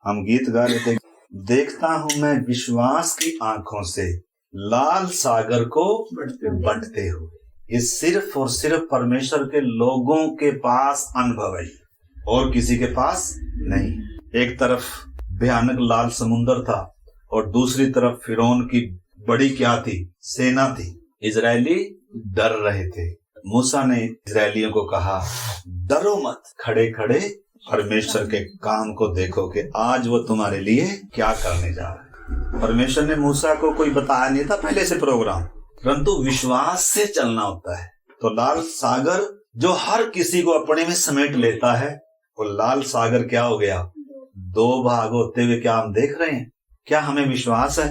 हम गीत गा रहे थे, देखता हूं मैं विश्वास की आंखों से लाल सागर को बंटते हुए। ये सिर्फ और सिर्फ परमेश्वर के लोगों के पास अनुभव है और किसी के पास नहीं। एक तरफ भयानक लाल समुंदर था और दूसरी तरफ फिरौन की बड़ी क्या थी, सेना थी। इजरायली डर रहे थे। मूसा ने इजरायलियों को कहा, डरो मत, खड़े खड़े परमेश्वर के काम को देखो कि आज वो तुम्हारे लिए क्या करने जा रहा है। परमेश्वर ने मूसा को कोई बताया नहीं था पहले से प्रोग्राम, परंतु विश्वास से चलना होता है। तो लाल सागर जो हर किसी को अपने में समेट लेता है, वो लाल सागर क्या हो गया, दो भाग होते हुए क्या हम देख रहे हैं। क्या हमें विश्वास है?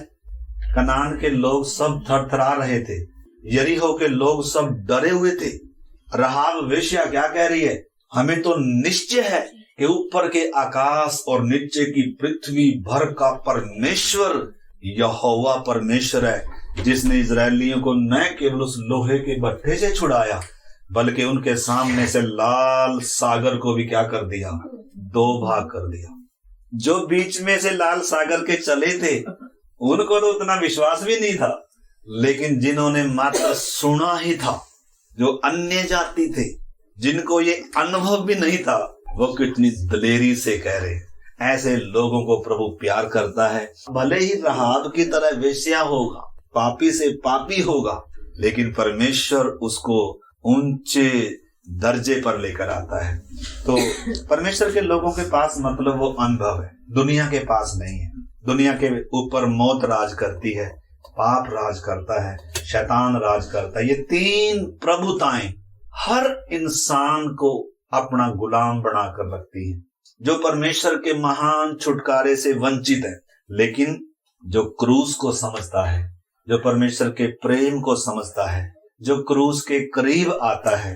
कनान के लोग सब थरथरा रहे थे, यरीहो के लोग सब डरे हुए थे। राहाब वेश्या क्या कह रही है, हमें तो निश्चय है कि ऊपर के आकाश और नीचे की पृथ्वी भर का परमेश्वर यहोवा परमेश्वर है, जिसने इजरायलियों को न केवल उस लोहे के भट्ठे से छुड़ाया, बल्कि उनके सामने से लाल सागर को भी क्या कर दिया, दो भाग कर दिया। जो बीच में से लाल सागर के चले थे उनको तो उतना विश्वास भी नहीं था, लेकिन जिन्होंने मात्र सुना ही था, जो अन्य जाति थे, जिनको ये अनुभव भी नहीं था, वो कितनी दलेरी से कह रहे। ऐसे लोगों को प्रभु प्यार करता है। भले ही राहाब की तरह वेश्या होगा, पापी से पापी होगा, लेकिन परमेश्वर उसको ऊंचे दर्जे पर लेकर आता है। तो परमेश्वर के लोगों के पास मतलब वो अनुभव है, दुनिया के पास नहीं है। दुनिया के ऊपर मौत राज करती है, पाप राज करता है, शैतान राज करता है। ये तीन प्रभुताएं हर इंसान को अपना गुलाम बनाकर रखती हैं। जो परमेश्वर के महान छुटकारे से वंचित है, लेकिन जो क्रूस को समझता है, जो परमेश्वर के प्रेम को समझता है, जो क्रूस के करीब आता है,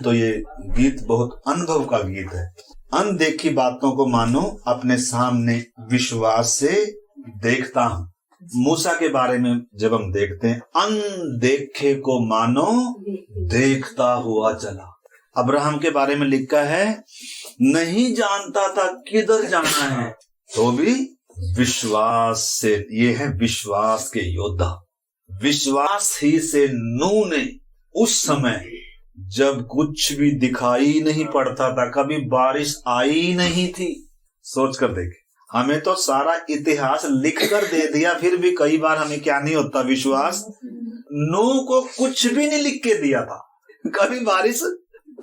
तो ये गीत बहुत अनुभव का गीत है। अनदेखी बातों को मानो अपने सामने विश्वास से देखता हूं। मूसा के बारे में जब हम देखते हैं, अनदेखे को मानो देखता हुआ चला। अब्राहम के बारे में लिखा है, नहीं जानता था किधर जाना है, तो भी विश्वास से, ये है विश्वास के योद्धा। विश्वास ही से नूह ने उस समय जब कुछ भी दिखाई नहीं पड़ता था, कभी बारिश आई नहीं थी, सोच कर देखे। हमें तो सारा इतिहास लिख कर दे दिया, फिर भी कई बार हमें क्या नहीं होता विश्वास। नूह को कुछ भी नहीं लिख के दिया था, कभी बारिश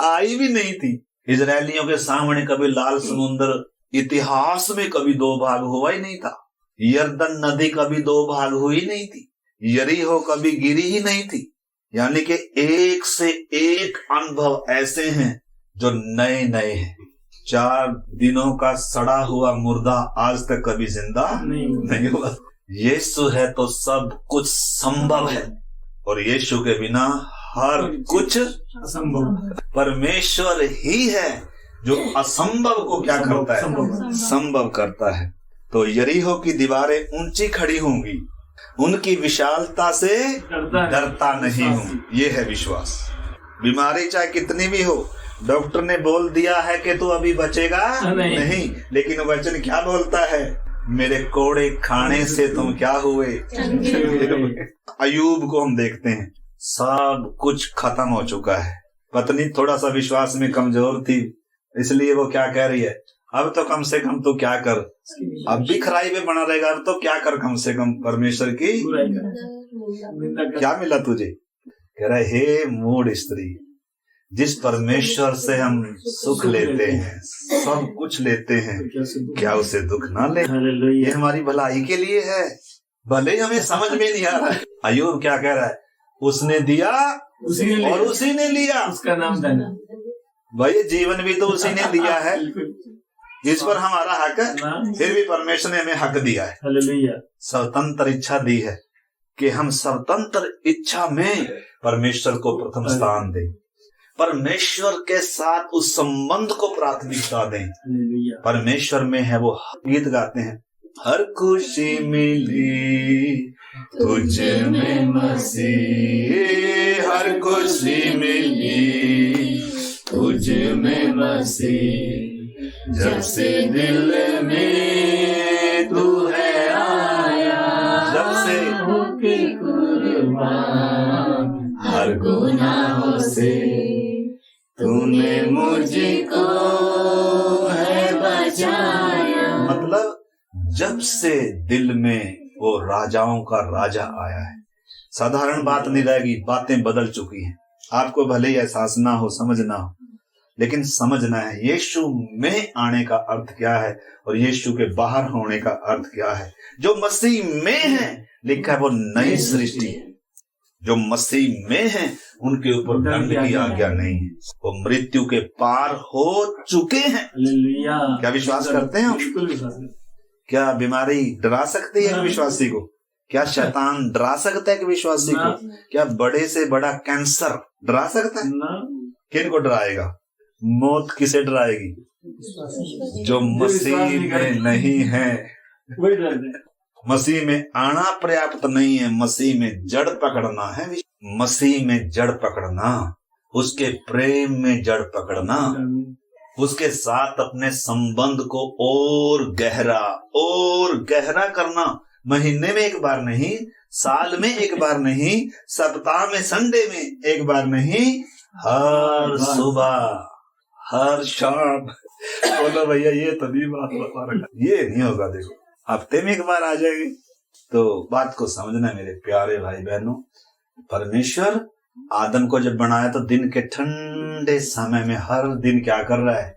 आई भी नहीं थी। इजरायलियों के सामने कभी लाल समुद्र इतिहास में कभी दो भाग हुआ ही नहीं था। यरदन नदी कभी दो भाग हुई नहीं थी। यरीहो कभी गिरी ही नहीं थी। यानी कि एक से एक अनुभव ऐसे हैं जो नए नए हैं। 4 दिनों का सड़ा हुआ मुर्दा आज तक कभी जिंदा नहीं हुआ। यीशु है तो सब कुछ संभव है, और यीशु के बिना हर कुछ असंभव। परमेश्वर ही है जो असंभव को क्या करता है, संभव करता है। तो यरीहो की दीवारें ऊंची खड़ी होंगी, उनकी विशालता से डरता नहीं हूं। ये है विश्वास। बीमारी चाहे कितनी भी हो, डॉक्टर ने बोल दिया है कि तू अभी बचेगा नहीं, लेकिन वचन क्या बोलता है, मेरे कोड़े खाने से तुम क्या हुए। अयूब को हम देखते हैं, सब कुछ खत्म हो चुका है, पत्नी थोड़ा सा विश्वास में कमजोर थी, इसलिए वो क्या कह रही है, अब तो कम से कम तू क्या कर, अब भी खराई में बना रहेगा, अब तो क्या कर, कम से कम परमेश्वर की क्या मिला तुझे। कह रहा है, हे मूढ़ स्त्री, जिस परमेश्वर से हम सुख लेते हैं, सब कुछ लेते हैं, क्या उसे दुख ना ले। ये हमारी भलाई के लिए है, भले ही हमें समझ में नहीं आ रहा है। अय्यूब क्या कह रहा है, उसने दिया और उसी ने लिया, उसका नाम देना। भाई जीवन भी तो उसी ने दिया है, इस पर हमारा हक है, फिर भी परमेश्वर ने हमें हक दिया है, स्वतंत्र इच्छा दी है कि हम स्वतंत्र इच्छा में परमेश्वर को प्रथम स्थान दें, परमेश्वर के साथ उस संबंध को प्राथमिकता दें। परमेश्वर में है वो। गीत गाते हैं, हर खुशी मिली तुझ में मसीह, हर खुशी मिली तुझ में मसीह, जब से दिल में हर गुनाहों से तूने मुझको है बचाया। मतलब जब से दिल में वो राजाओं का राजा आया है, साधारण बात नहीं रहेगी, बातें बदल चुकी हैं। आपको भले ही एहसास ना हो, समझ ना हो, लेकिन समझना है यीशु में आने का अर्थ क्या है और यीशु के बाहर होने का अर्थ क्या है। जो मसीह में है, लिखा है वो नई सृष्टि है। जो मसीह में है उनके ऊपर दंड की आज्ञा नहीं है, वो मृत्यु के पार हो चुके हैं। क्या विश्वास करते हैं? बिल्कुल विश्वास करते हैं। क्या बीमारी डरा सकती है विश्वासी को? क्या शैतान डरा सकता है कि विश्वासी को? क्या बड़े से बड़ा कैंसर डरा सकता है? किन को डराएगा? मौत किसे डराएगी? जो मसीह में नहीं है। मसीह में आना पर्याप्त नहीं है, मसीह में जड़ पकड़ना है। मसीह में जड़ पकड़ना, उसके प्रेम में जड़ पकड़ना, उसके साथ अपने संबंध को और गहरा करना। महीने में एक बार नहीं, साल में एक बार नहीं, सप्ताह में संडे में एक बार नहीं, हर सुबह हर शाम। बोलो भैया ये तभी बात बता रखा, ये नहीं होगा। देखो हफ्ते में एक बार आ जाएगी। तो बात को समझना मेरे प्यारे भाई बहनों। परमेश्वर आदम को जब बनाया तो दिन के ठंडे समय में हर दिन क्या कर रहा है?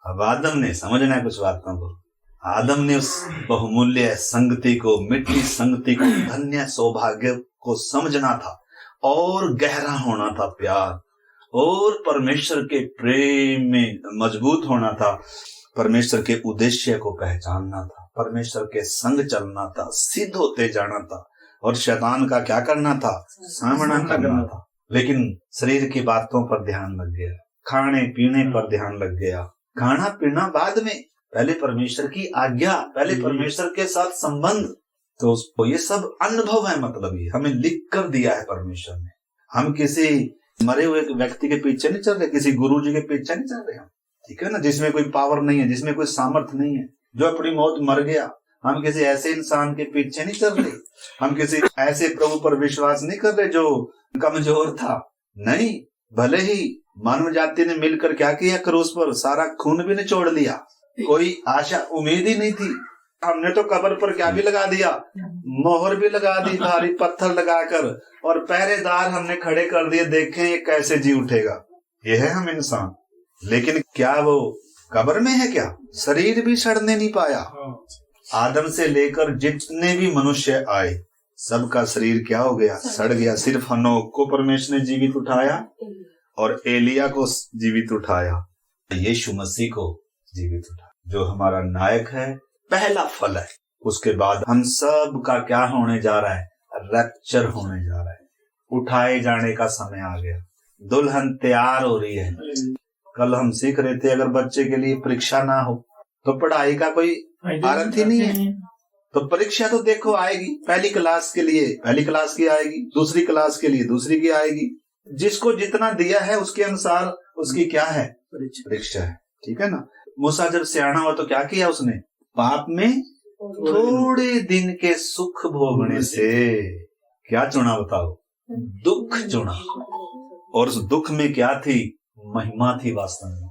अब आदम ने समझना है कुछ बातों को। आदम ने उस बहुमूल्य संगति को, मिट्टी संगति को, धन्य सौभाग्य को समझना था और गहरा होना था प्यार, और परमेश्वर के प्रेम में मजबूत होना था, परमेश्वर के उद्देश्य को पहचानना था, परमेश्वर के संग चलना था, सिद्ध होते जाना था, और शैतान का क्या करना था? सामना करना था। लेकिन शरीर की बातों पर ध्यान लग गया, खाने पीने पर ध्यान लग गया। खाना पीना बाद में, पहले परमेश्वर की आज्ञा, पहले परमेश्वर के साथ संबंध। तो उसको ये सब अनुभव है, मतलब ये हमें लिख कर दिया है परमेश्वर ने। हम किसी मरे हुए व्यक्ति के पीछे नहीं चल रहे, किसी गुरु जी के पीछे नहीं चल रहे हम, ठीक है ना, जिसमें कोई पावर नहीं है, जिसमें कोई सामर्थ्य नहीं है, जो अपनी मौत मर गया। हम किसी ऐसे इंसान के पीछे नहीं चल रहे, हम किसी ऐसे प्रभु पर विश्वास नहीं कर रहे जो कमजोर था। नहीं, भले ही मानव जाति ने मिलकर क्या किया, क्रूस पर सारा खून भी निचोड़ लिया, कोई आशा उम्मीद ही नहीं थी। हमने तो कब्र पर क्या भी लगा दिया, मोहर भी लगा दी, भारी पत्थर लगाकर, और पहरेदार हमने खड़े कर दिए, देखें ये कैसे जी उठेगा। ये है हम इंसान। लेकिन क्या वो कब्र में है? क्या शरीर भी सड़ने नहीं पाया? आदम से लेकर जितने भी मनुष्य आए, सबका शरीर क्या हो गया? सड़ गया। सिर्फ हनोक को परमेश्वर ने जीवित उठाया और एलिया को जीवित उठाया, यीशु मसीह को जीवित उठाया, जो हमारा नायक है, पहला फल है। उसके बाद हम सब का क्या होने जा रहा है? रैप्चर होने जा रहा है, उठाए जाने का समय आ गया। दुल्हन तैयार हो रही है। कल हम सीख रहे थे, अगर बच्चे के लिए परीक्षा ना हो तो पढ़ाई का कोई अर्थ ही नहीं है। तो परीक्षा तो देखो आएगी, पहली क्लास के लिए पहली क्लास की आएगी, दूसरी क्लास के लिए दूसरी की आएगी। जिसको जितना दिया है उसके अनुसार उसकी क्या है? परीक्षा है, ठीक है ना। मूसा जब सियाना हुआ तो क्या किया उसने? पाप में थोड़े दिन के सुख भोगने से क्या चुना? बताओ, दुख चुना। और उस दुख में क्या थी? महिमा थी। वास्तव में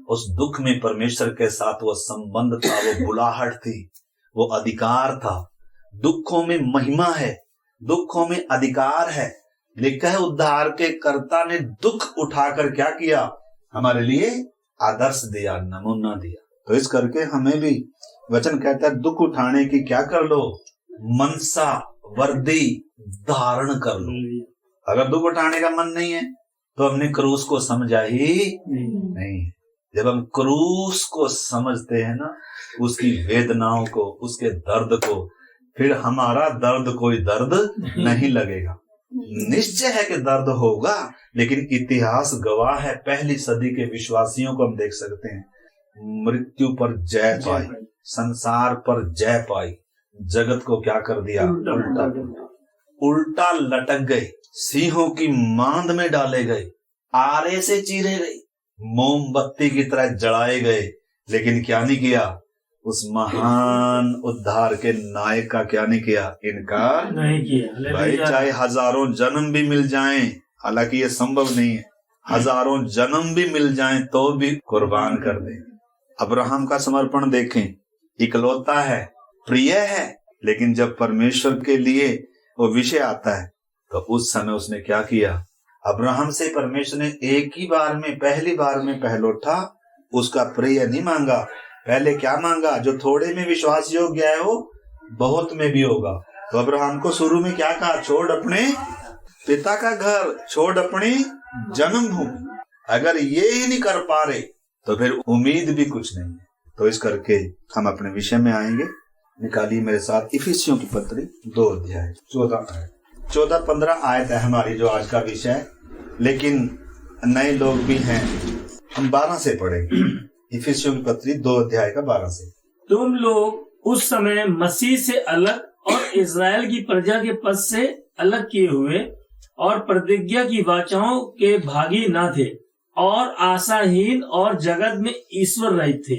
उस दुख में परमेश्वर के साथ वो संबंध था, वो बुलाहट थी, वो अधिकार था। दुखों में महिमा है, दुखों में अधिकार है। लिखा है उद्धार के कर्ता ने दुख उठाकर क्या किया? हमारे लिए आदर्श दिया, नमूना दिया। तो इस करके हमें भी वचन कहता है दुख उठाने की क्या कर लो? मनसा वर्दी धारण कर लो। अगर दुख उठाने का मन नहीं है तो हमने क्रूस को समझा ही नहीं। जब हम क्रूस को समझते हैं ना, उसकी वेदनाओं को, उसके दर्द को, फिर हमारा दर्द कोई दर्द नहीं लगेगा। निश्चय है कि दर्द होगा, लेकिन इतिहास गवाह है। पहली सदी के विश्वासियों को हम देख सकते हैं, मृत्यु पर जय पाई, संसार पर जय पाई, जगत को क्या कर दिया? उल्टा लटक गए, सिंहों की मांद में डाले गए, आरे से चीरे गए, मोमबत्ती की तरह जलाए गए। लेकिन क्या नहीं किया? उस महान उद्धार के नायक का क्या नहीं किया, इनकार नहीं किया। भाई चाहे हजारों जन्म भी मिल जाएं, हालांकि ये संभव नहीं है, हजारों जन्म भी मिल जाएं तो भी कुर्बान कर देंगे। अब्राहम का समर्पण देखें, इकलौता है, प्रिय है, लेकिन जब परमेश्वर के लिए वो विषय आता है तो उस समय उसने क्या किया, अब्राहम से परमेश्वर ने एक ही बार में, पहली बार में पहलौठा उसका प्रिय नहीं मांगा। पहले क्या मांगा, जो थोड़े में विश्वास योग्य है वो बहुत में भी होगा। तो अब्राहम को शुरू में क्या कहा, छोड़ अपने पिता का घर, छोड़ अपनी जन्मभूमि। अगर ये ही नहीं कर पा रहे तो फिर उम्मीद भी कुछ नहीं है। तो इस करके हम अपने विषय में आएंगे। निकालिए मेरे साथ इफिसियों की पत्री 2 अध्याय 14-15 आयत है हमारी जो आज का विषय है, लेकिन नए लोग भी हैं, हम 12 से पढ़ेंगे। इफिसियों की पत्री 2 अध्याय का 12 से। तुम लोग उस समय मसीह से अलग और इज़राइल की प्रजा के पद से अलग किए हुए और प्रतिज्ञा की वाचाओं के भागी न थे और आशाहीन और जगत में ईश्वर रहित थे।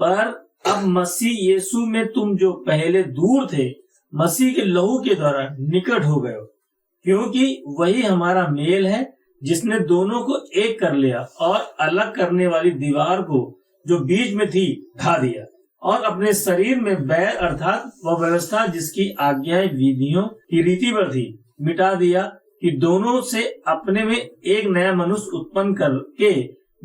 पर अब मसीह यीशु में तुम जो पहले दूर थे, मसीह के लहू के द्वारा निकट हो गए हो, क्योंकि वही हमारा मेल है जिसने दोनों को एक कर लिया और अलग करने वाली दीवार को जो बीच में थी ढा दिया, और अपने शरीर में बैर अर्थात वह व्यवस्था जिसकी आज्ञाएं विधियों की रीति पर थी मिटा दिया, कि दोनों से अपने में एक नया मनुष्य उत्पन्न करके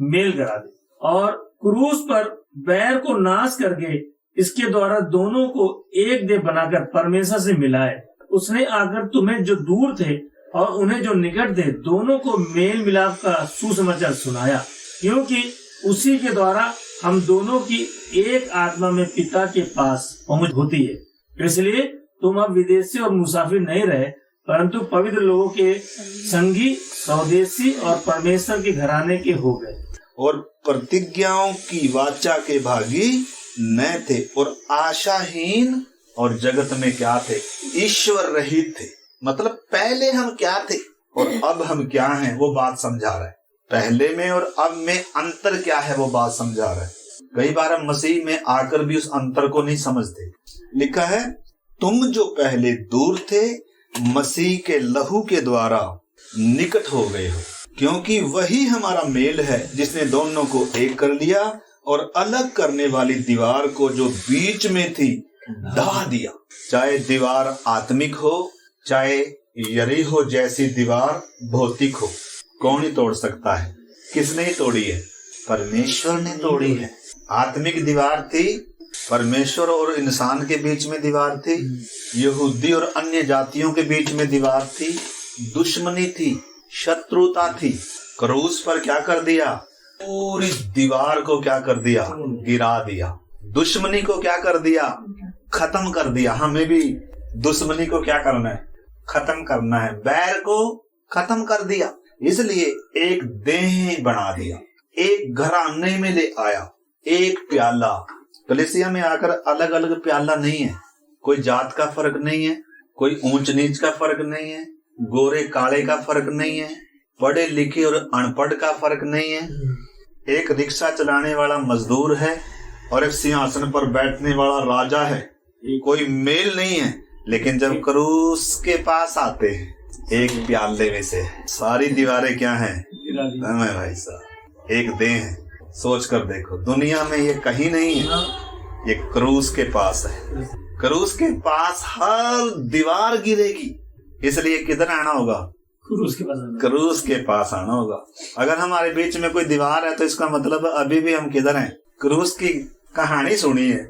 मेल करा दे, और क्रूस पर बैर को नाश करके इसके द्वारा दोनों को एक देह बनाकर परमेश्वर से मिलाए। उसने आकर तुम्हें जो दूर थे और उन्हें जो निकट थे दोनों को मेल मिलाप का सुसमाचार सुनाया, क्योंकि उसी के द्वारा हम दोनों की एक आत्मा में पिता के पास पहुंच होती है। इसलिए तुम अब विदेशी और मुसाफिर नहीं रहे, परंतु पवित्र लोगों के संगी, स्वदेशी और परमेश्वर के घराने के हो गए, और प्रतिज्ञाओं की वाचा के भागी न थे और आशाहीन और जगत में क्या थे, ईश्वर रहित थे। मतलब पहले हम क्या थे और अब हम क्या हैं, वो बात समझा रहा है। पहले में और अब में अंतर क्या है, वो बात समझा रहा है। कई बार हम मसीह में आकर भी उस अंतर को नहीं समझते। लिखा है, तुम जो पहले दूर थे मसीह के लहू के द्वारा निकट हो गए हो, क्योंकि वही हमारा मेल है जिसने दोनों को एक कर लिया और अलग करने वाली दीवार को जो बीच में थी ढा दिया। चाहे दीवार आत्मिक हो, चाहे यरीहो जैसी दीवार भौतिक हो, कौन ही तोड़ सकता है? किसने ही तोड़ी है? परमेश्वर ने तोड़ी है। आत्मिक दीवार थी, परमेश्वर और इंसान के बीच में दीवार थी, यहूदी और अन्य जातियों के बीच में दीवार थी, दुश्मनी थी, शत्रुता थी। क्रूस पर क्या कर दिया? पूरी दीवार को क्या कर दिया? गिरा दिया। दुश्मनी को क्या कर दिया? खत्म कर दिया। हमें भी दुश्मनी को क्या करना है? खत्म करना है। बैर को खत्म कर दिया, इसलिए एक देह बना दिया, एक घराने में ले आया, एक प्याला। कलीसिया में आकर अलग अलग प्याला नहीं है, कोई जात का फर्क नहीं है, कोई ऊंच नीच का फर्क नहीं है, गोरे काले का फर्क नहीं है, पढ़े लिखे और अनपढ़ का फर्क नहीं है। एक रिक्शा चलाने वाला मजदूर है और एक सिंहासन पर बैठने वाला राजा है, कोई मेल नहीं है। लेकिन जब क्रूस के पास आते हैं, एक प्याले में से सारी दीवारें क्या हैं? भाई साहब, एक देह है। सोच कर देखो, दुनिया में ये कहीं नहीं है, ये क्रूस के पास है। क्रूस के पास हर दीवार गिरेगी, इसलिए किधर आना होगा? क्रूस के पास आना होगा। अगर हमारे बीच में कोई दीवार है तो इसका मतलब अभी भी हम किधर हैं? क्रूस की कहानी सुनी है,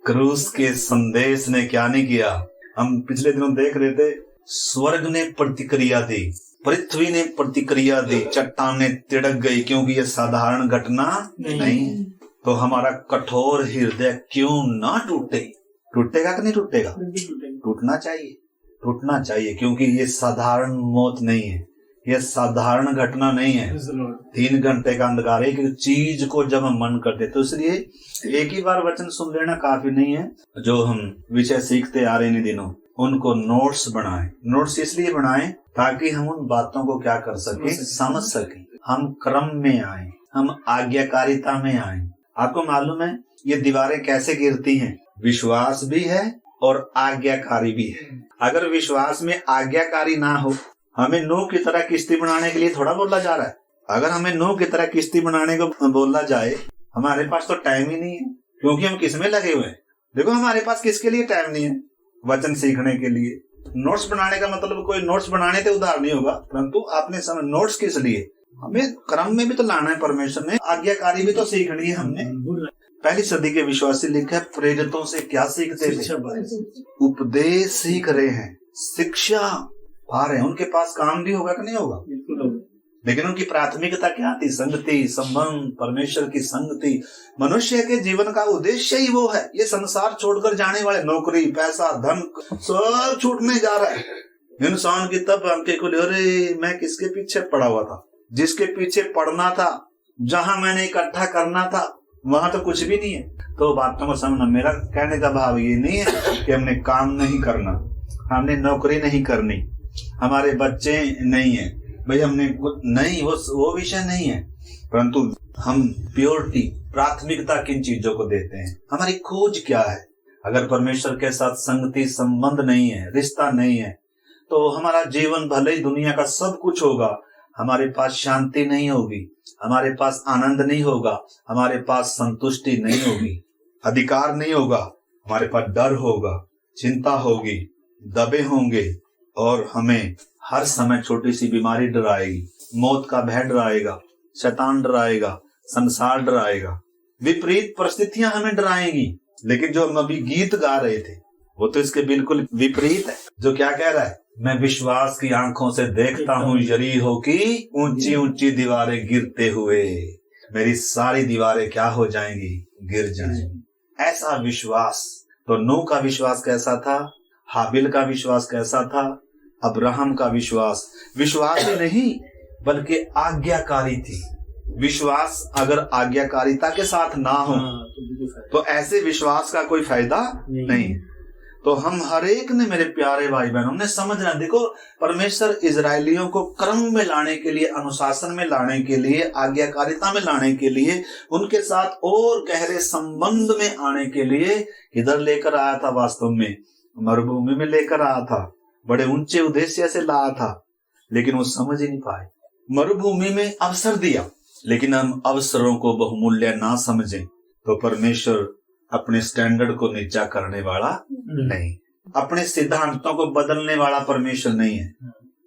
क्रूस के संदेश ने क्या नहीं किया। हम पिछले दिनों देख रहे थे, स्वर्ग ने प्रतिक्रिया दी, पृथ्वी ने प्रतिक्रिया दी, चट्टानें तिड़क गई, क्योंकि ये साधारण घटना नहीं। तो हमारा कठोर हृदय क्यों ना टूटे? टूटेगा कि नहीं टूटेगा? टूटना चाहिए, टूटना चाहिए, क्योंकि ये साधारण मौत नहीं है, ये साधारण घटना नहीं है। 3 घंटे का अंधकार है कि चीज को जब हम मन करते, तो इसलिए एक ही बार वचन सुन लेना काफी नहीं है। जो हम विषय सीखते आ रहे इन दिनों, उनको नोट्स बनाएं। नोट्स इसलिए बनाएं ताकि हम उन बातों को क्या कर सके, समझ सके, हम क्रम में आए, हम आज्ञाकारिता में आए। आपको मालूम है, ये दीवारें कैसे गिरती हैं? विश्वास भी है और आज्ञाकारी भी है। अगर विश्वास में आज्ञाकारी ना हो, हमें नूह की तरह किश्ती बनाने के लिए थोड़ा बोला जा रहा है। अगर हमें नूह की तरह किश्ती बनाने को बोला जाए, हमारे पास तो टाइम ही नहीं है, क्योंकि हम किसमें लगे हुए हैं। देखो हमारे पास किसके लिए टाइम नहीं है? वचन सीखने के लिए। नोट्स बनाने का मतलब कोई नोट्स बनाने से उधार नहीं होगा, परंतु आपने समय नोट्स किस लिए? हमें क्रम में भी तो लाना है, परमेश्वर ने आज्ञाकारी भी तो सीखनी है हमने। पहली सदी के विश्वासी लिखा है, प्रेरितों से क्या सीखते थे? उपदेश सीख रहे हैं, शिक्षा पा रहे हैं। उनके पास काम भी होगा कि नहीं होगा? लेकिन उनकी प्राथमिकता क्या थी? संगति, संबंध, परमेश्वर की संगति। मनुष्य के जीवन का उद्देश्य ही वो है। ये संसार छोड़कर जाने वाले, नौकरी, पैसा, धन सब छूटने जा रहा है इंसान की। तब आंखें खुली, अरे मैं किसके पीछे पड़ा हुआ था? जिसके पीछे पड़ना था, जहां मैंने इकट्ठा करना था, वहां तो कुछ भी नहीं है। तो बातों को समझना। मेरा कहने का भाव ये नहीं है कि हमने काम नहीं करना, हमने नौकरी नहीं करनी, हमारे बच्चे नहीं है भाई, हमने नहीं, वो विषय नहीं है। परंतु हम प्योरिटी, प्राथमिकता किन चीजों को देते हैं? हमारी खोज क्या है? अगर परमेश्वर के साथ संगति, संबंध नहीं है, रिश्ता नहीं है, तो हमारा जीवन भले ही दुनिया का सब कुछ होगा, हमारे पास शांति नहीं होगी, हमारे पास आनंद नहीं होगा, हमारे पास संतुष्टि नहीं होगी, अधिकार नहीं होगा, हमारे पास डर होगा, चिंता होगी, दबे होंगे, और हमें हर समय छोटी सी बीमारी डराएगी, मौत का भय डराएगा, शैतान डराएगा, संसार डराएगा, विपरीत परिस्थितियां हमें डराएंगी। लेकिन जो हम अभी गीत गा रहे थे वो तो इसके बिल्कुल विपरीत है। जो क्या कह रहा है? मैं विश्वास की आंखों से देखता हूँ यरीहो की ऊंची ऊंची दीवारें गिरते हुए। मेरी सारी दीवारें क्या हो जाएंगी? गिर जाएंगी। ऐसा विश्वास। तो नूह का विश्वास कैसा था? हाबिल का विश्वास कैसा था? अब्राहम का विश्वास ही नहीं बल्कि आज्ञाकारी थी। विश्वास अगर आज्ञाकारिता के साथ ना हो तो ऐसे विश्वास का कोई फायदा नहीं। तो हम हर एक ने, मेरे प्यारे भाई बहनों, ने समझना। देखो, परमेश्वर इजरायलियों को क्रम में लाने के लिए, अनुशासन में लाने के लिए, आज्ञाकारिता में लाने के लिए, उनके साथ और गहरे संबंध में आने के लिए किधर लेकर आया था? वास्तव में मरुभूमि में लेकर आया था, बड़े ऊंचे उद्देश्य से लाया था, लेकिन वो समझ ही नहीं पाए। मरुभूमि में अवसर दिया, लेकिन हम अवसरों को बहुमूल्य ना समझें तो परमेश्वर अपने स्टैंडर्ड को नीचा करने वाला नहीं, अपने सिद्धांतों को बदलने वाला परमेश्वर नहीं है।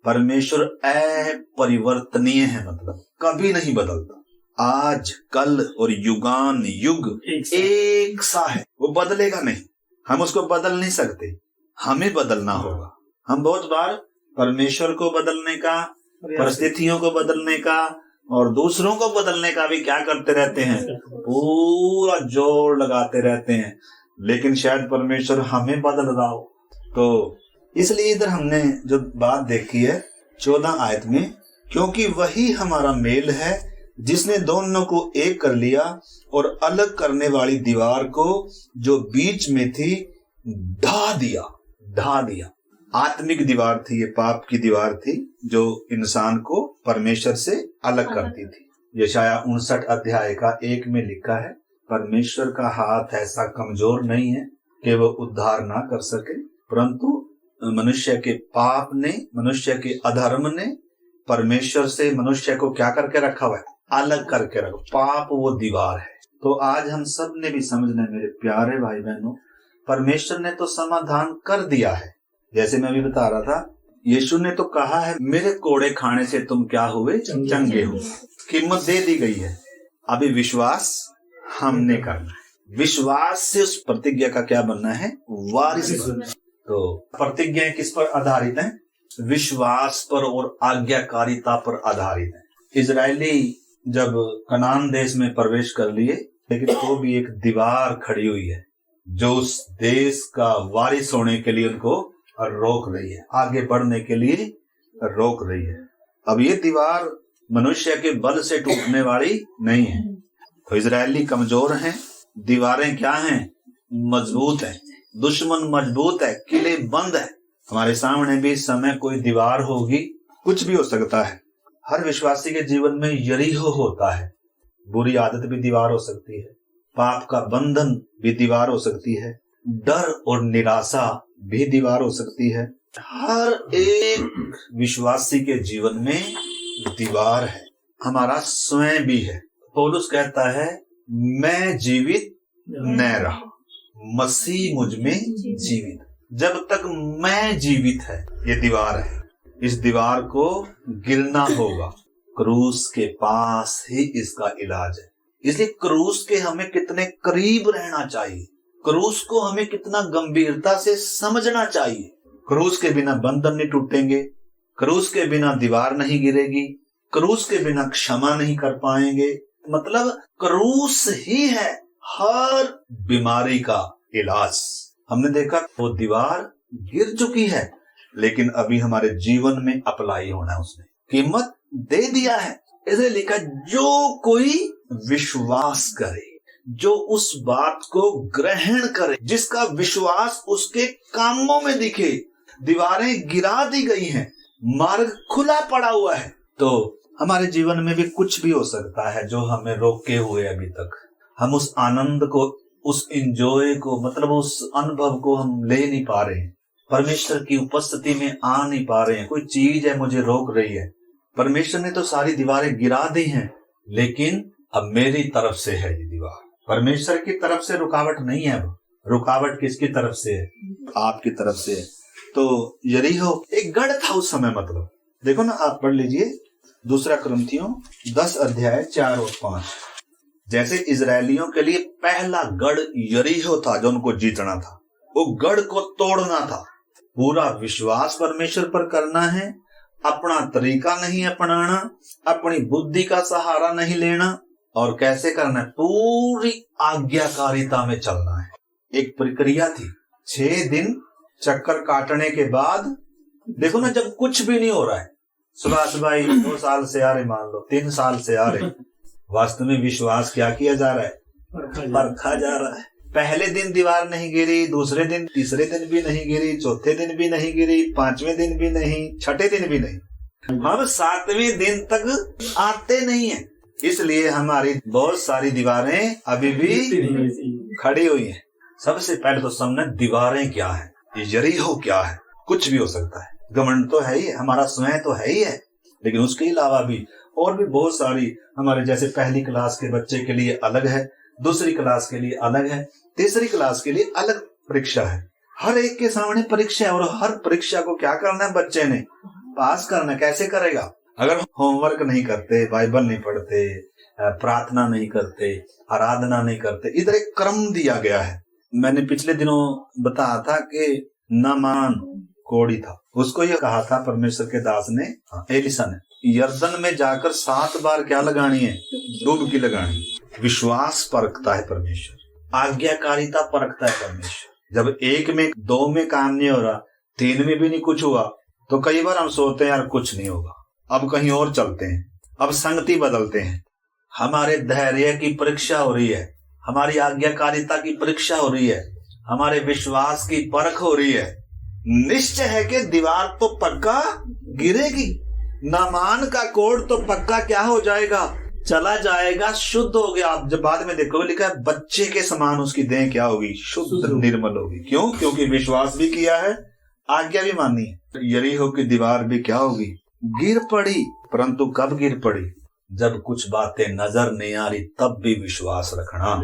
परमेश्वर अपरिवर्तनीय है, मतलब कभी नहीं बदलता। आज, कल और युगान युग एक सा है, वो बदलेगा नहीं। हम उसको बदल नहीं सकते, हमें बदलना होगा। हम बहुत बार परमेश्वर को बदलने का, परिस्थितियों को बदलने का और दूसरों को बदलने का भी क्या करते रहते हैं? पूरा जोर लगाते रहते हैं, लेकिन शायद परमेश्वर हमें बदल रहा हो। तो इसलिए इधर हमने जो बात देखी है 14 आयत में, क्योंकि वही हमारा मेल है जिसने दोनों को एक कर लिया और अलग करने वाली दीवार को जो बीच में थी ढा दिया। आत्मिक दीवार थी ये, पाप की दीवार थी जो इंसान को परमेश्वर से अलग करती थी। यशाया 59 अध्याय का 1 में लिखा है, परमेश्वर का हाथ ऐसा कमजोर नहीं है कि वो उद्धार ना कर सके, परंतु मनुष्य के पाप ने, मनुष्य के अधर्म ने परमेश्वर से मनुष्य को क्या करके रखा हुआ है? अलग करके रखा। पाप वो दीवार है। तो आज हम सब ने भी समझना है, मेरे प्यारे भाई बहनों, परमेश्वर ने तो समाधान कर दिया है। जैसे मैं भी बता रहा था, यीशु ने तो कहा है, मेरे कोड़े खाने से तुम क्या हुए? चंगे हो। कीमत दे दी गई है, अभी विश्वास हमने करना है। विश्वास से उस प्रतिज्ञा का क्या बनना है? वारिस बनना है। तो प्रतिज्ञा किस पर आधारित है? विश्वास पर और आज्ञाकारिता पर आधारित है। इजरायली जब कनान देश में प्रवेश कर लिए, लेकिन तो भी एक दीवार खड़ी हुई है जो उस देश का वारिस होने के लिए उनको रोक रही है, आगे बढ़ने के लिए रोक रही है। अब ये दीवार मनुष्य के बल से टूटने वाली नहीं है। तो इजरायली कमजोर हैं, दीवारें क्या हैं? मजबूत है। दुश्मन मजबूत है, किले बंद है। हमारे सामने भी इस समय कोई दीवार होगी, कुछ भी हो सकता है। हर विश्वासी के जीवन में यरीहो होता है, बुरी आदत भी दीवार हो सकती है, पाप का बंधन भी दीवार हो सकती है, डर और निराशा भी दीवार हो सकती है। हर एक विश्वासी के जीवन में दीवार है, हमारा स्वयं भी है। पौलुस कहता है मैं जीवित न रहा, मसीह मुझ में जीवित। जब तक मैं जीवित है, ये दीवार है। इस दीवार को गिरना होगा। क्रूस के पास ही इसका इलाज है। इसलिए क्रूस के हमें कितने करीब रहना चाहिए, क्रूस को हमें कितना गंभीरता से समझना चाहिए। क्रूस के बिना बंधन नहीं टूटेंगे, क्रूस के बिना दीवार नहीं गिरेगी, क्रूस के बिना क्षमा नहीं कर पाएंगे। मतलब क्रूस ही है हर बीमारी का इलाज। हमने देखा वो दीवार गिर चुकी है, लेकिन अभी हमारे जीवन में अप्लाई होना है। उसने कीमत दे दिया है। ऐसे लिखा जो कोई विश्वास करे, जो उस बात को ग्रहण करे, जिसका विश्वास उसके कामों में दिखे। दीवारें गिरा दी गई हैं, मार्ग खुला पड़ा हुआ है। तो हमारे जीवन में भी कुछ भी हो सकता है जो हमें रोके हुए अभी तक। हम उस आनंद को, उस एंजॉय को, मतलब उस अनुभव को हम ले नहीं पा रहे हैं। परमेश्वर की उपस्थिति में आ नहीं पा रहे हैं। कोई चीज है मुझे रोक रही है। परमेश्वर ने तो सारी दीवारें गिरा दी हैं, लेकिन अब मेरी तरफ से है ये दीवार। परमेश्वर की तरफ से रुकावट नहीं है। अब रुकावट किसकी तरफ से है? आपकी तरफ से है। तो यरीहो एक गढ़ था उस समय। मतलब देखो ना, आप पढ़ लीजिए 2 कुरिन्थियों 10 अध्याय 4 और 5। जैसे इजरायलियों के लिए पहला गढ़ यरीहो था जो उनको जीतना था, वो गढ़ को तोड़ना था। पूरा विश्वास परमेश्वर पर करना है, अपना तरीका नहीं अपनाना, अपनी बुद्धि का सहारा नहीं लेना। और कैसे करना है? पूरी आज्ञाकारिता में चलना है। एक प्रक्रिया थी। 6 दिन चक्कर काटने के बाद देखो ना, जब कुछ भी नहीं हो रहा है, सुभाष भाई 2 साल से आ रहे, मान लो 3 साल से आ रहे, वास्तव में विश्वास क्या किया जा रहा है? परखा जा रहा है। पहले दिन दीवार नहीं गिरी, दूसरे दिन, तीसरे दिन भी नहीं गिरी, चौथे दिन भी नहीं गिरी, 5वें दिन भी नहीं, 6ठे दिन भी नहीं, हम 7वें दिन तक आते नहीं है। इसलिए हमारी बहुत सारी दीवारें अभी भी खड़ी हुई हैं। सबसे पहले तो समझना दीवारें क्या है, यरीहो क्या है। कुछ भी हो सकता है। घमंड तो है ही, हमारा स्वयं तो है ही है, लेकिन उसके अलावा भी और भी बहुत सारी, हमारे जैसे पहली क्लास के बच्चे के लिए अलग है, दूसरी क्लास के लिए अलग है, तीसरी क्लास के लिए अलग परीक्षा है। हर एक के सामने परीक्षा है, और हर परीक्षा को क्या करना है? बच्चे ने पास करना। कैसे करेगा? अगर होमवर्क नहीं करते, बाइबल नहीं पढ़ते, प्रार्थना नहीं करते, आराधना नहीं करते। इधर एक क्रम दिया गया है। मैंने पिछले दिनों बताया था कि नामान कोढ़ी था, उसको ये कहा था परमेश्वर के दास ने, एलिसा ने, यर्दन में जाकर 7 बार क्या लगानी है? डुबकी लगानी। विश्वास परखता है परमेश्वर, आज्ञाकारिता परखता है परमेश्वर। जब 1 में 2 में काम नहीं हो रहा, 3 में भी नहीं कुछ हुआ, तो कई बार हम सोचते हैं यार कुछ नहीं होगा, अब कहीं और चलते हैं, अब संगति बदलते हैं। हमारे धैर्य की परीक्षा हो रही है, हमारी आज्ञाकारिता की परीक्षा हो रही है, हमारे विश्वास की परख हो रही है। निश्चय है कि दीवार तो पक्का गिरेगी। नामान का कोढ़ तो पक्का क्या हो जाएगा? चला जाएगा, शुद्ध हो गया। आप जब बाद में देखोगे लिखा है बच्चे के समान उसकी देह क्या होगी? शुद्ध निर्मल होगी। क्यों? क्योंकि विश्वास भी किया है, आज्ञा भी मानी है। यरीहो की दीवार भी क्या होगी? गिर पड़ी। परंतु कब गिर पड़ी? जब कुछ बातें नजर नहीं आ रही तब भी विश्वास रखना।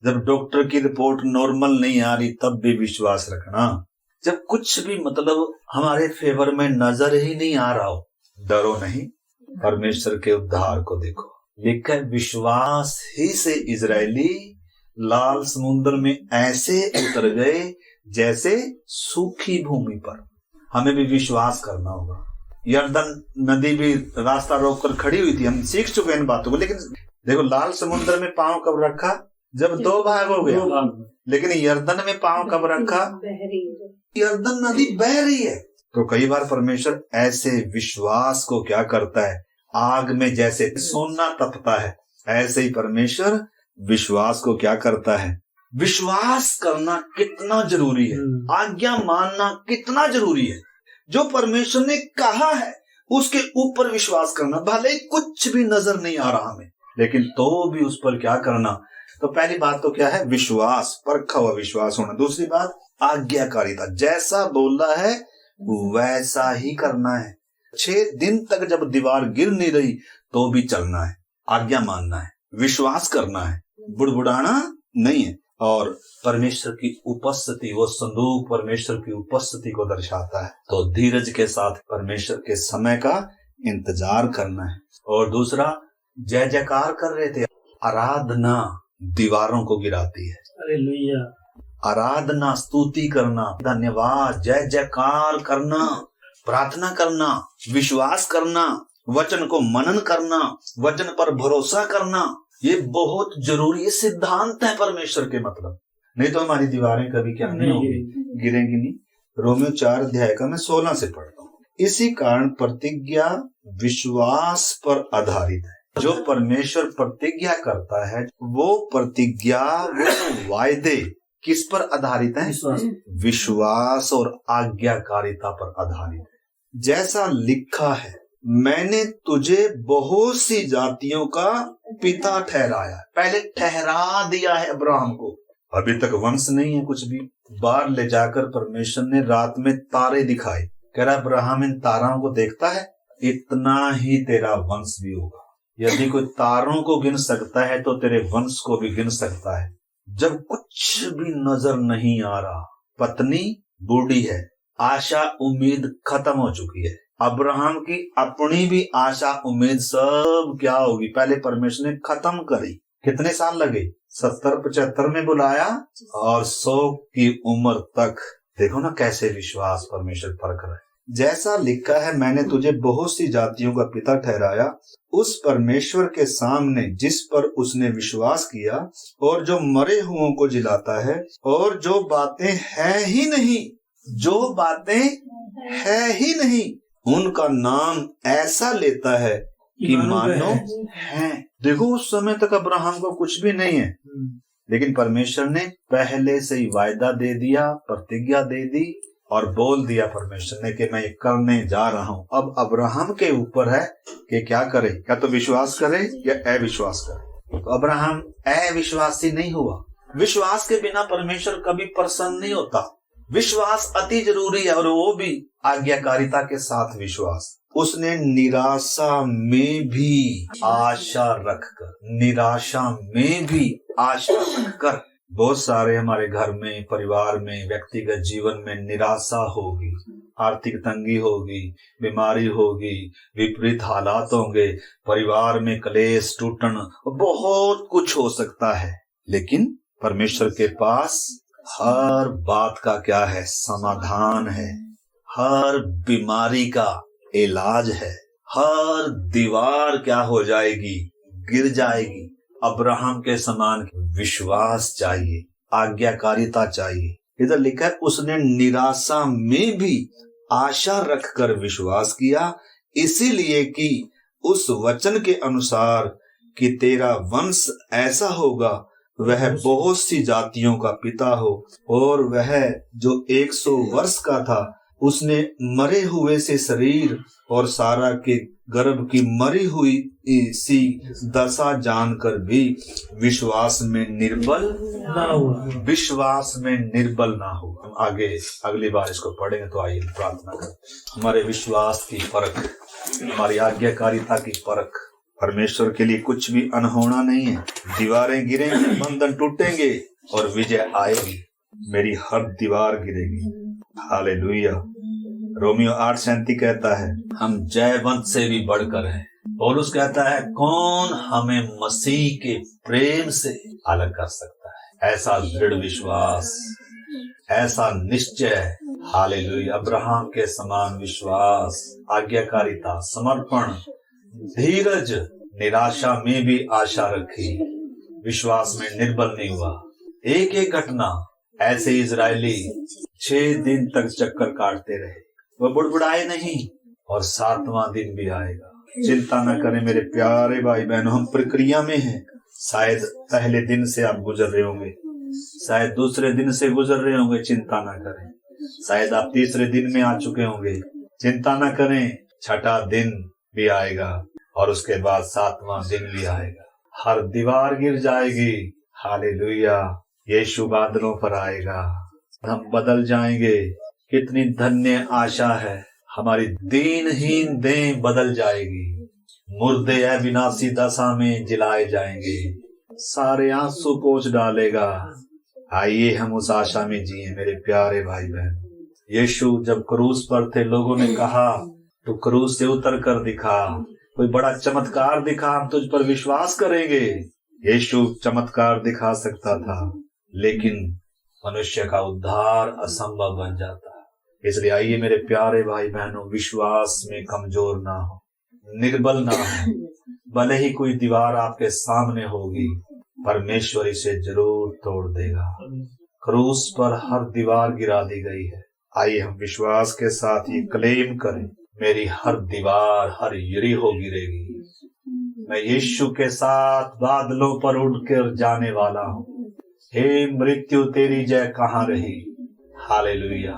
जब डॉक्टर की रिपोर्ट नॉर्मल नहीं आ रही तब भी विश्वास रखना। जब कुछ भी मतलब हमारे फेवर में नजर ही नहीं आ रहा हो, डरो नहीं, परमेश्वर के उद्धार को देखो। लिखा है विश्वास ही से इजरायली लाल समुद्र में ऐसे उतर गए जैसे सूखी भूमि पर। हमें भी विश्वास करना होगा। यर्दन नदी भी रास्ता रोककर खड़ी हुई थी, हम सीख चुके हैं इन बातों को। लेकिन देखो लाल समुद्र में पांव कब रखा? जब 2 भाग हो गया। लेकिन यर्दन में पांव कब रखा? यर्दन नदी बह रही है। तो कई बार परमेश्वर ऐसे विश्वास को क्या करता है? आग में जैसे सोना तपता है, ऐसे ही परमेश्वर विश्वास को क्या करता है? विश्वास करना कितना जरूरी है, आज्ञा मानना कितना जरूरी है। जो परमेश्वर ने कहा है उसके ऊपर विश्वास करना। भले कुछ भी नजर नहीं आ रहा हमें, लेकिन तो भी उस पर क्या करना? तो पहली बात तो क्या है? विश्वास, परखा हुआ विश्वास होना। दूसरी बात आज्ञाकारिता, जैसा बोला है वैसा ही करना है। 6 दिन तक जब दीवार गिर नहीं रही तो भी चलना है, आज्ञा मानना है, विश्वास करना है, बुड़बुड़ाना नहीं है। और परमेश्वर की उपस्थिति, वो संदूक परमेश्वर की उपस्थिति को दर्शाता है, तो धीरज के साथ परमेश्वर के समय का इंतजार करना है। और दूसरा, जय जयकार कर रहे थे। आराधना दीवारों को गिराती है। हालेलुया। आराधना, स्तुति करना, धन्यवाद, जय जयकार करना, प्रार्थना करना, विश्वास करना, वचन को मनन करना, वचन पर भरोसा करना, ये बहुत जरूरी, ये सिद्धांत है परमेश्वर के। मतलब नहीं तो हमारी दीवारें कभी क्या नहीं होगी, गिरेंगी नहीं। रोमियो 4 अध्याय का मैं 16 से पढ़ता हूँ। इसी कारण प्रतिज्ञा विश्वास पर आधारित है। जो परमेश्वर प्रतिज्ञा करता है, वो प्रतिज्ञा, वो वायदे किस पर आधारित है? विश्वास और आज्ञाकारिता पर आधारित है। जैसा लिखा है, मैंने तुझे बहुत सी जातियों का पिता ठहराया। पहले ठहरा दिया है अब्राहम को, अभी तक वंश नहीं है कुछ भी। बाहर ले जाकर परमेश्वर ने रात में तारे दिखाए, कह रहा अब्राहम इन तारों को देखता है, इतना ही तेरा वंश भी होगा। यदि कोई तारों को गिन सकता है तो तेरे वंश को भी गिन सकता है। जब कुछ भी नजर नहीं आ रहा, पत्नी बूढ़ी है, आशा उम्मीद खत्म हो चुकी है, अब्राहम की अपनी भी आशा उम्मीद सब क्या होगी, पहले परमेश्वर ने खत्म करी। कितने साल लगे? 70-75 में बुलाया और 100 की उम्र तक। देखो ना कैसे विश्वास परमेश्वर परख रहा है। जैसा लिखा है, मैंने तुझे बहुत सी जातियों का पिता ठहराया, उस परमेश्वर के सामने जिस पर उसने विश्वास किया और जो मरे हुओं को जिलाता है और जो बातें है ही नहीं, जो बातें है ही नहीं, उनका नाम ऐसा लेता है कि मानो है। देखो उस समय तक अब्राहम को कुछ भी नहीं है, लेकिन परमेश्वर ने पहले से ही वायदा दे दिया, प्रतिज्ञा दे दी और बोल दिया परमेश्वर ने कि मैं ये करने जा रहा हूं। अब अब्राहम के ऊपर है कि क्या करे, या तो विश्वास करे या अविश्वास करे। तो अब्राहम अविश्वासी नहीं हुआ। विश्वास के बिना परमेश्वर कभी प्रसन्न नहीं होता। विश्वास अति जरूरी है, और वो भी आज्ञाकारिता के साथ विश्वास। उसने निराशा में भी आशा रखकर, निराशा में भी आशा रखकर। बहुत सारे हमारे घर में, परिवार में, व्यक्तिगत जीवन में निराशा होगी, आर्थिक तंगी होगी, बीमारी होगी, विपरीत हालात होंगे, परिवार में कलेश, टूटन, बहुत कुछ हो सकता है। लेकिन परमेश्वर के पास हर बात का क्या है? समाधान है। हर बीमारी का इलाज है। हर दीवार क्या हो जाएगी? गिर जाएगी। अब्राहम के समान विश्वास चाहिए, आज्ञाकारिता चाहिए। इधर लिखा है, उसने निराशा में भी आशा रखकर विश्वास किया, इसीलिए कि उस वचन के अनुसार कि तेरा वंश ऐसा होगा, वह बहुत सी जातियों का पिता हो। और वह जो 100 वर्ष का था, उसने मरे हुए से शरीर और सारा के गर्भ की मरी हुई सी दशा जानकर भी विश्वास में निर्बल ना हुआ। विश्वास में निर्बल ना हो। हम आगे अगली बार इसको पढ़ेंगे, तो आइए प्रार्थना करें। हमारे विश्वास की परख, हमारी आज्ञाकारिता की परख। परमेश्वर के लिए कुछ भी अनहोना नहीं है। दीवारें गिरेंगी, बंधन टूटेंगे और विजय आएगी। मेरी हर दीवार गिरेगी। हालेलुया। रोमियो 8:37 कहता है, हम जयवंत से भी बढ़कर हैं। पौलुस कहता है, कौन हमें मसीह के प्रेम से अलग कर सकता है? ऐसा दृढ़ विश्वास, ऐसा निश्चय। हालेलुया। अब्राहम के समान विश्वास, आज्ञाकारिता, समर्पण, धीरज, निराशा में भी आशा रखी, विश्वास में निर्बल नहीं हुआ। एक एक घटना ऐसे इजरायली 6 दिन तक चक्कर काटते रहे, वह बुड़बुड़ाए नहीं, और 7वां दिन भी आएगा। चिंता न करें मेरे प्यारे भाई बहनों, हम प्रक्रिया में हैं। शायद पहले दिन से आप गुजर रहे होंगे, शायद दूसरे दिन से गुजर रहे होंगे, चिंता न करें। शायद आप तीसरे दिन में आ चुके होंगे, चिंता न करें। 6ठा दिन भी आएगा और उसके बाद 7वां दिन भी आएगा। हर दीवार गिर जाएगी, हालेलुया। यीशु बादलों पर आएगा, हम बदल जाएंगे। कितनी धन्य आशा है, हमारी दीनहीन देह बदल जाएगी, मुर्दे अविनाशी दशा में जिलाए जाएंगे, सारे आंसू पोंछ डालेगा। आइए हम उस आशा में जिए मेरे प्यारे भाई बहन। यीशु जब क्रूस पर थे, लोगों ने कहा तू क्रूस से उतर कर दिखा, कोई बड़ा चमत्कार दिखा, हम तुझ पर विश्वास करेंगे। यीशु चमत्कार दिखा सकता था, लेकिन मनुष्य का उद्धार असंभव बन जाता है। इसलिए आइए मेरे प्यारे भाई बहनों, विश्वास में कमजोर ना हो, निर्बल ना हो। भले ही कोई दीवार आपके सामने होगी, परमेश्वर इसे जरूर तोड़ देगा। क्रूस पर हर दीवार गिरा दी गई है। आइए हम विश्वास के साथ ये क्लेम करें, मेरी हर दीवार, हर यरीहो गिरेगी। मैं यीशु के साथ बादलों पर उड़कर जाने वाला हूँ। हे मृत्यु तेरी जय कहाँ रही। हालेलुया।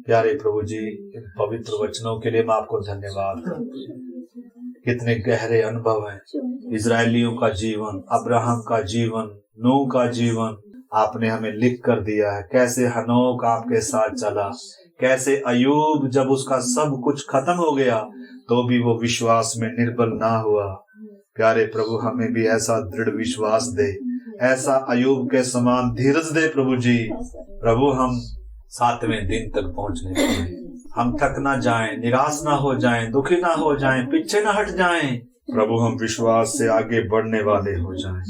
प्यारे प्रभु जी, इन पवित्र वचनों के लिए मैं आपको धन्यवाद करता हूँ। कितने गहरे अनुभव हैं। इजरायलियों का जीवन, अब्राहम का जीवन, नूह का जीवन आपने हमें लिख कर दिया है। कैसे हनोक आपके साथ चला, कैसे अयूब जब उसका सब कुछ खत्म हो गया तो भी वो विश्वास में निर्बल ना हुआ। प्यारे प्रभु, हमें भी ऐसा दृढ़ विश्वास दे, ऐसा अयूब के समान धीरज दे प्रभु जी। प्रभु, हम 7वें दिन तक पहुंचने के लिए हम थक ना जाएं, निराश ना हो जाएं, दुखी ना हो जाएं, पीछे ना हट जाएं। प्रभु, हम विश्वास से आगे बढ़ने वाले हो जाएं,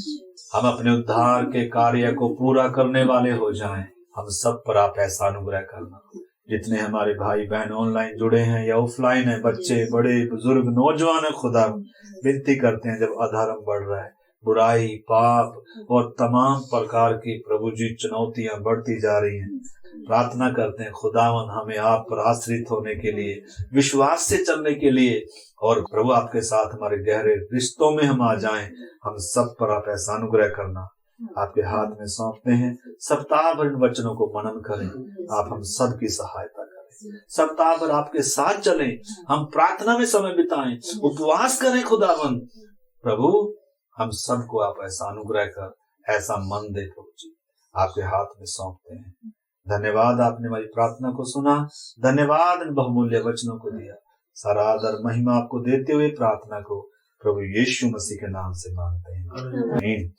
हम अपने उद्धार के कार्य को पूरा करने वाले हो जाएं। हम सब पर आप ऐसा अनुग्रह करना। जितने हमारे भाई बहन ऑनलाइन जुड़े हैं या ऑफलाइन है, बच्चे, बड़े, बुजुर्ग, नौजवान है, खुदा विनती करते हैं, जब अधर्म बढ़ रहा है, बुराई, पाप और तमाम प्रकार की प्रभु जी चुनौतियां बढ़ती जा रही हैं, प्रार्थना करते हैं खुदावन हमें आप पर आश्रित होने के लिए, विश्वास से चलने के लिए, और प्रभु आपके साथ हमारे गहरे रिश्तों में हम आ जाएं। हम सब पर आप ऐसा अनुग्रह करना। आपके हाथ में सौंपते हैं। सप्ताह भर इन वचनों को मनन करें। आप हम सब की सहायता करें। सप्ताह भर आपके साथ चलें, हम प्रार्थना में समय बिताएं, उपवास करें। खुदावन प्रभु, हम सबको आप ऐसा अनुग्रह कर, ऐसा मन दे प्रभु जी, आपके हाथ में सौंपते हैं। धन्यवाद, आपने हमारी प्रार्थना को सुना। धन्यवाद, इन बहुमूल्य वचनों को दिया। सारा आदर महिमा आपको देते हुए प्रार्थना को प्रभु यीशु मसीह के नाम से मांगते हैं। आमीन।